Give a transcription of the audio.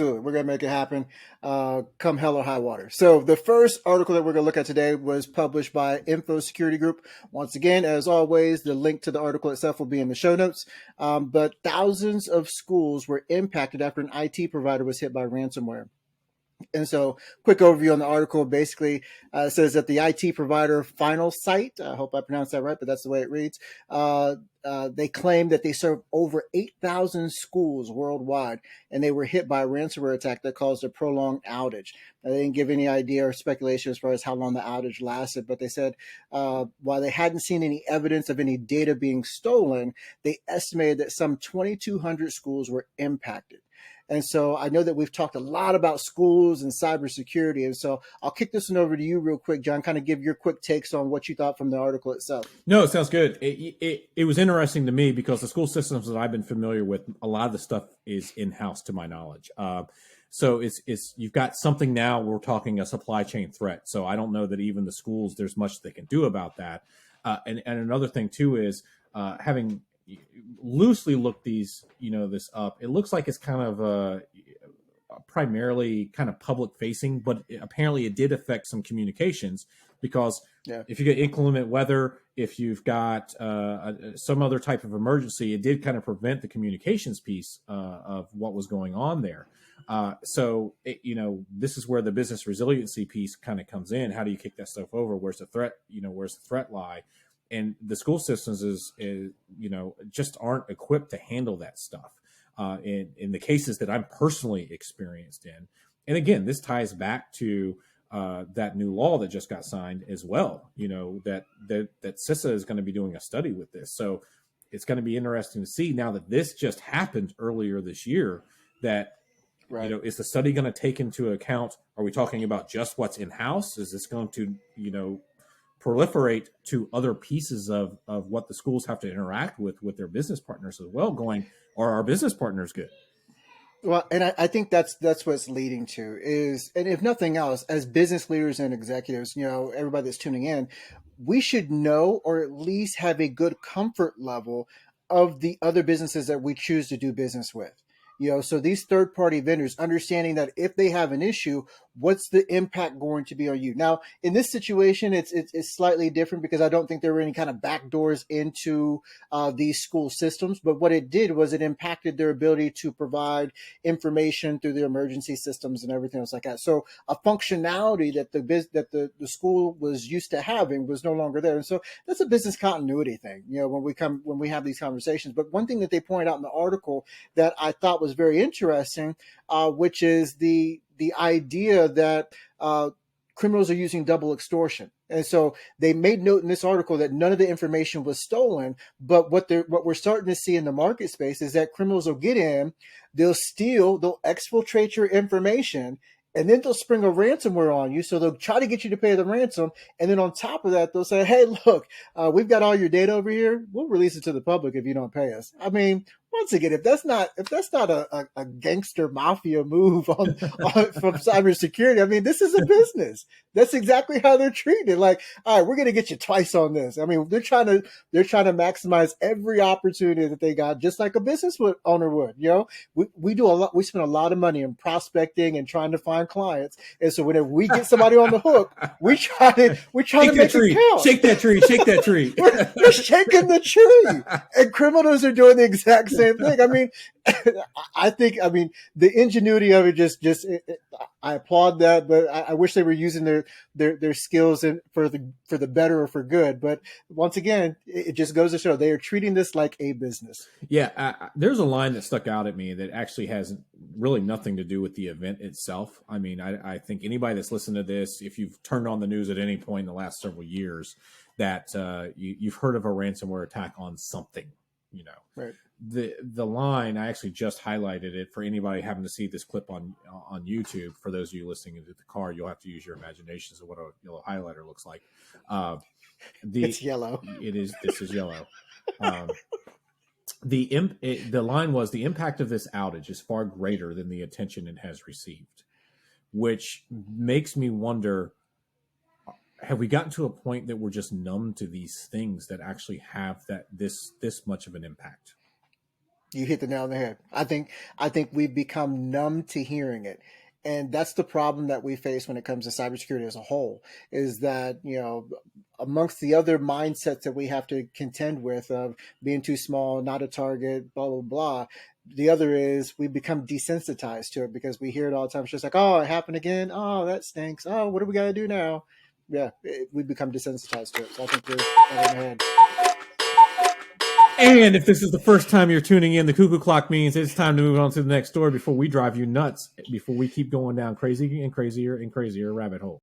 We're going to make it happen, come hell or high water. So the first article that we're going to look at today was published by Info Security Group. Once again, as always, the link to the article itself will be in the show notes. But thousands of schools were impacted after an IT provider was hit by ransomware. And so, quick overview on the article basically says that the IT provider Final Site, I hope I pronounced that right, but that's the way it reads, they claim that they serve over 8,000 schools worldwide, and they were hit by a ransomware attack that caused a prolonged outage. Now, they didn't give any idea or speculation as far as how long the outage lasted, but they said while they hadn't seen any evidence of any data being stolen, they estimated that some 2,200 schools were impacted. And so I know that we've talked a lot about schools and cybersecurity. And so I'll kick this one over to you real quick, John, kind of give your quick takes on what you thought from the article itself. No, it sounds good. It was interesting to me because the school systems that I've been familiar with, a lot of the stuff is in-house to my knowledge. So it's you've got something now, we're talking a supply chain threat. So I don't know that even the schools, there's much they can do about that. And another thing too is having loosely looked this up. It looks like it's kind of primarily kind of public facing, but apparently it did affect some communications because if you get inclement weather, if you've got some other type of emergency, it did kind of prevent the communications piece of what was going on there. So this is where the business resiliency piece kind of comes in. How do you kick that stuff over? Where's the threat? Where's the threat lie? And the school systems is just aren't equipped to handle that stuff in the cases that I'm personally experienced in. And again, this ties back to that new law that just got signed as well. That CISA is going to be doing a study with this. So it's going to be interesting to see now that this just happened earlier this year. That is the study going to take into account? Are we talking about just what's in house? Is this going to proliferate to other pieces of what the schools have to interact with their business partners as well, going, are our business partners good? Well, and I think that's what it's leading to is, and if nothing else, as business leaders and executives, everybody that's tuning in, we should know or at least have a good comfort level of the other businesses that we choose to do business with. So these third-party vendors, understanding that if they have an issue, what's the impact going to be on you? Now, in this situation, it's slightly different because I don't think there were any kind of backdoors into these school systems. But what it did was it impacted their ability to provide information through the emergency systems and everything else like that. So a functionality that the school was used to having was no longer there. And so that's a business continuity thing, when we have these conversations. But one thing that they pointed out in the article that I thought was very interesting, which is the idea that criminals are using double extortion. And so they made note in this article that none of the information was stolen, but what we're starting to see in the market space is that criminals will get in, they'll steal, they'll exfiltrate your information, and then they'll spring a ransomware on you. So they'll try to get you to pay the ransom. And then on top of that, they'll say, hey, look, we've got all your data over here. We'll release it to the public if you don't pay us. I mean, once again, if that's not a gangster mafia move from cybersecurity, I mean, this is a business. That's exactly how they're treated. Like, all right, we're going to get you twice on this. I mean, they're trying to maximize every opportunity that they got, just like a business owner would. We do a lot. We spend a lot of money in prospecting and trying to find clients. And so whenever we get somebody on the hook, we try to make it count. Shake that tree. Shake that tree. we're shaking the tree, and criminals are doing the exact same thing. I mean, I think the ingenuity of it I applaud that, but I wish they were using their skills for the better or for good. But once again, it just goes to show they are treating this like a business. Yeah, there's a line that stuck out at me that actually has really nothing to do with the event itself. I mean, I think anybody that's listened to this, if you've turned on the news at any point in the last several years, that you've heard of a ransomware attack on something, Right. The line, I actually just highlighted it for anybody having to see this clip on YouTube. For those of you listening into the car, you'll have to use your imaginations of what a yellow highlighter looks like. It's yellow. It is. This is yellow. The line was, the impact of this outage is far greater than the attention it has received, which makes me wonder, have we gotten to a point that we're just numb to these things that actually have this much of an impact? You hit the nail on the head. I think we've become numb to hearing it. And that's the problem that we face when it comes to cybersecurity as a whole, is that, amongst the other mindsets that we have to contend with of being too small, not a target, blah, blah, blah, the other is we become desensitized to it because we hear it all the time. It's just like, oh, it happened again. Oh, that stinks. Oh, what do we got to do now? Yeah, we become desensitized to it. So I think you're right in the head. And if this is the first time you're tuning in, the cuckoo clock means it's time to move on to the next story before we drive you nuts, before we keep going down crazy and crazier and crazier rabbit hole.